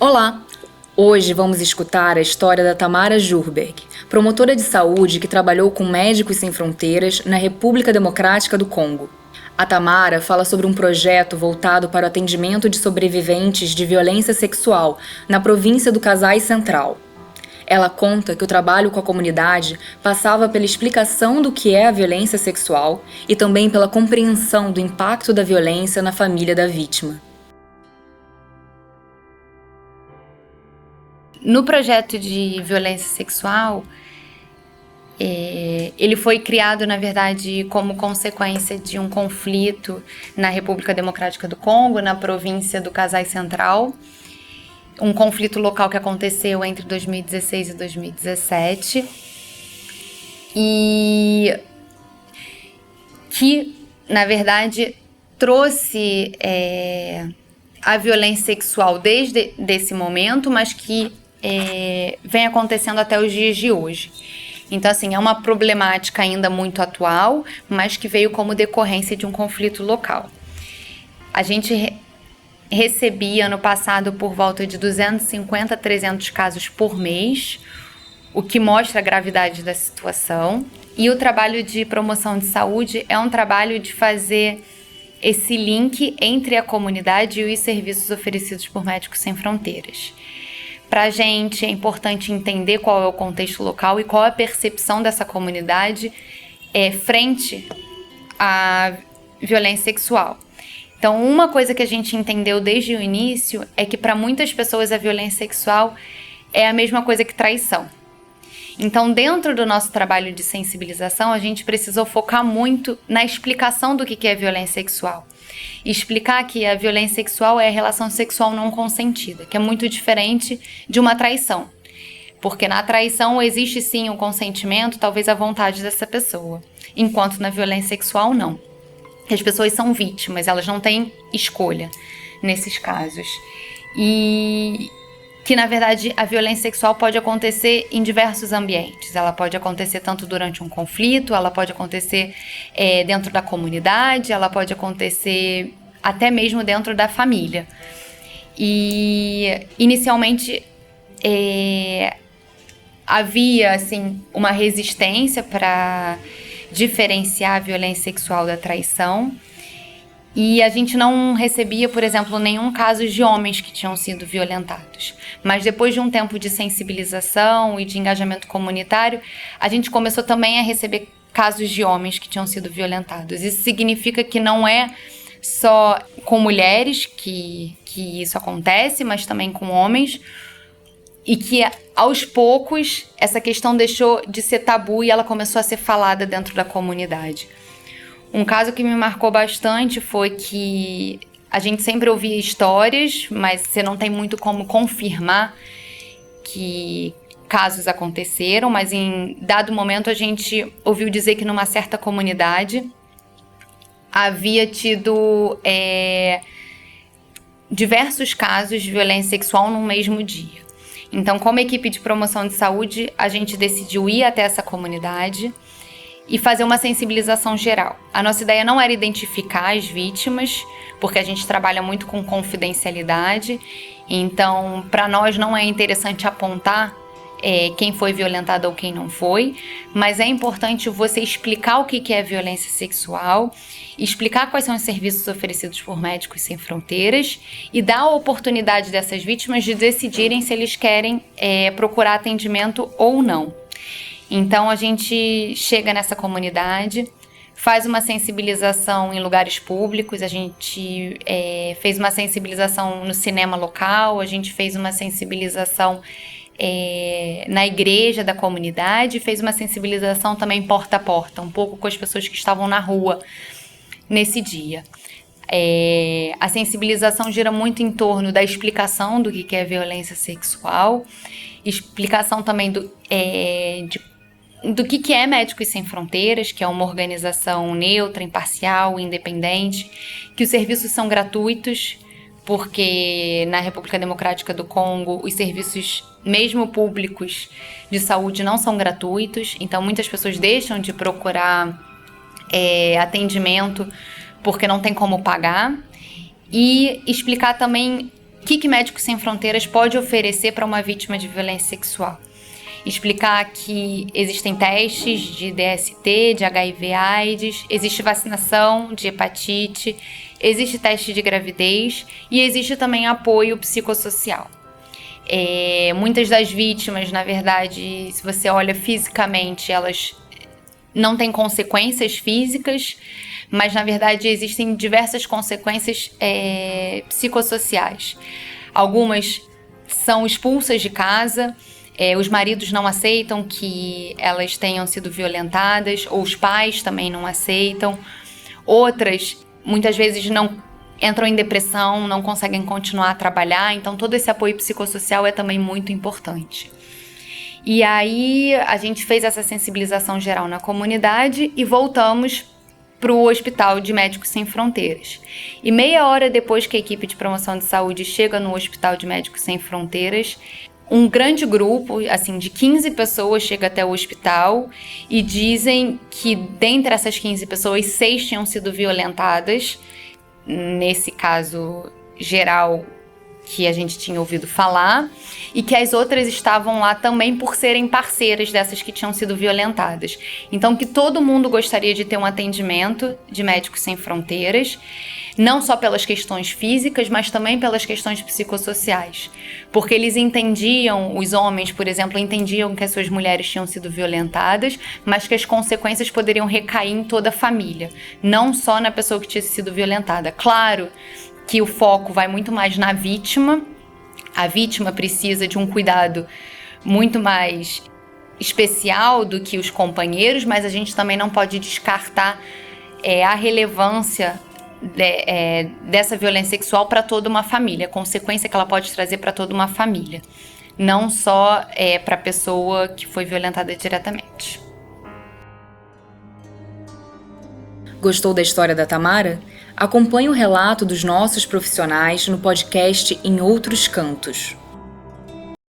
Olá! Hoje vamos escutar a história da Tamara Jurberg, promotora de saúde que trabalhou com Médicos Sem Fronteiras na República Democrática do Congo. A Tamara fala sobre um projeto voltado para o atendimento de sobreviventes de violência sexual na província do Kasai Central. Ela conta que o trabalho com a comunidade passava pela explicação do que é a violência sexual e também pela compreensão do impacto da violência na família da vítima. No projeto de violência sexual, ele foi criado, na verdade, como consequência de um conflito na República Democrática do Congo, na província do Kasai Central. Um conflito local que aconteceu entre 2016 e 2017. E que, na verdade, trouxe a violência sexual desde esse momento, mas que vem acontecendo até os dias de hoje. Então, assim, é uma problemática ainda muito atual, mas que veio como decorrência de um conflito local. A gente recebia ano passado por volta de 250 a 300 casos por mês, o que mostra a gravidade da situação. E o trabalho de promoção de saúde é um trabalho de fazer esse link entre a comunidade e os serviços oferecidos por Médicos Sem Fronteiras. Para a gente é importante entender qual é o contexto local e qual é a percepção dessa comunidade frente à violência sexual. Então, uma coisa que a gente entendeu desde o início é que para muitas pessoas a violência sexual é a mesma coisa que traição. Então, dentro do nosso trabalho de sensibilização, a gente precisou focar muito na explicação do que é violência sexual. E explicar que a violência sexual é a relação sexual não consentida, que é muito diferente de uma traição. Porque na traição existe sim o consentimento, talvez a vontade dessa pessoa, enquanto na violência sexual não. As pessoas são vítimas, elas não têm escolha nesses casos. E que, na verdade, a violência sexual pode acontecer em diversos ambientes. Ela pode acontecer tanto durante um conflito, ela pode acontecer dentro da comunidade, ela pode acontecer até mesmo dentro da família. E, inicialmente, havia, assim, uma resistência para diferenciar a violência sexual da traição. E a gente não recebia, por exemplo, nenhum caso de homens que tinham sido violentados. Mas depois de um tempo de sensibilização e de engajamento comunitário, a gente começou também a receber casos de homens que tinham sido violentados. Isso significa que não é só com mulheres que isso acontece, mas também com homens. E que, aos poucos, essa questão deixou de ser tabu e ela começou a ser falada dentro da comunidade. Um caso que me marcou bastante foi que a gente sempre ouvia histórias, mas você não tem muito como confirmar que casos aconteceram, mas em dado momento a gente ouviu dizer que numa certa comunidade havia tido diversos casos de violência sexual no mesmo dia. Então, como equipe de promoção de saúde, a gente decidiu ir até essa comunidade e fazer uma sensibilização geral. A nossa ideia não era identificar as vítimas, porque a gente trabalha muito com confidencialidade, então para nós não é interessante apontar quem foi violentado ou quem não foi, mas é importante você explicar o que é violência sexual, explicar quais são os serviços oferecidos por Médicos Sem Fronteiras e dar a oportunidade dessas vítimas de decidirem se eles querem procurar atendimento ou não. Então, a gente chega nessa comunidade, faz uma sensibilização em lugares públicos, a gente fez uma sensibilização no cinema local, a gente fez uma sensibilização na igreja da comunidade, fez uma sensibilização também porta a porta, um pouco com as pessoas que estavam na rua nesse dia. A sensibilização gira muito em torno da explicação do que é violência sexual, explicação também do que é Médicos Sem Fronteiras, que é uma organização neutra, imparcial, independente, que os serviços são gratuitos, porque na República Democrática do Congo os serviços, mesmo públicos, de saúde não são gratuitos, então muitas pessoas deixam de procurar atendimento porque não tem como pagar, e explicar também O que Médicos Sem Fronteiras pode oferecer para uma vítima de violência sexual? Explicar que existem testes de DST, de HIV/AIDS, existe vacinação de hepatite, existe teste de gravidez e existe também apoio psicossocial. Muitas das vítimas, na verdade, se você olha fisicamente, elas não têm consequências físicas, mas na verdade existem diversas consequências psicossociais. Algumas são expulsas de casa, os maridos não aceitam que elas tenham sido violentadas, ou os pais também não aceitam. Outras, muitas vezes, não entram em depressão, não conseguem continuar a trabalhar, então todo esse apoio psicossocial é também muito importante. E aí a gente fez essa sensibilização geral na comunidade e voltamos para o Hospital de Médicos Sem Fronteiras. E meia hora depois que a equipe de promoção de saúde chega no Hospital de Médicos Sem Fronteiras, um grande grupo, assim, de 15 pessoas chega até o hospital e dizem que dentre essas 15 pessoas, 6 tinham sido violentadas. Nesse caso geral que a gente tinha ouvido falar, e que as outras estavam lá também por serem parceiras dessas que tinham sido violentadas. Então, que todo mundo gostaria de ter um atendimento de Médicos Sem Fronteiras, não só pelas questões físicas, mas também pelas questões psicossociais. Porque eles entendiam, os homens, por exemplo, entendiam que as suas mulheres tinham sido violentadas, mas que as consequências poderiam recair em toda a família, não só na pessoa que tinha sido violentada. Claro que o foco vai muito mais na vítima. A vítima precisa de um cuidado muito mais especial do que os companheiros, mas a gente também não pode descartar a relevância dessa violência sexual para toda uma família, a consequência que ela pode trazer para toda uma família, não só para a pessoa que foi violentada diretamente. Gostou da história da Tamara? Acompanhe o relato dos nossos profissionais no podcast Em Outros Cantos.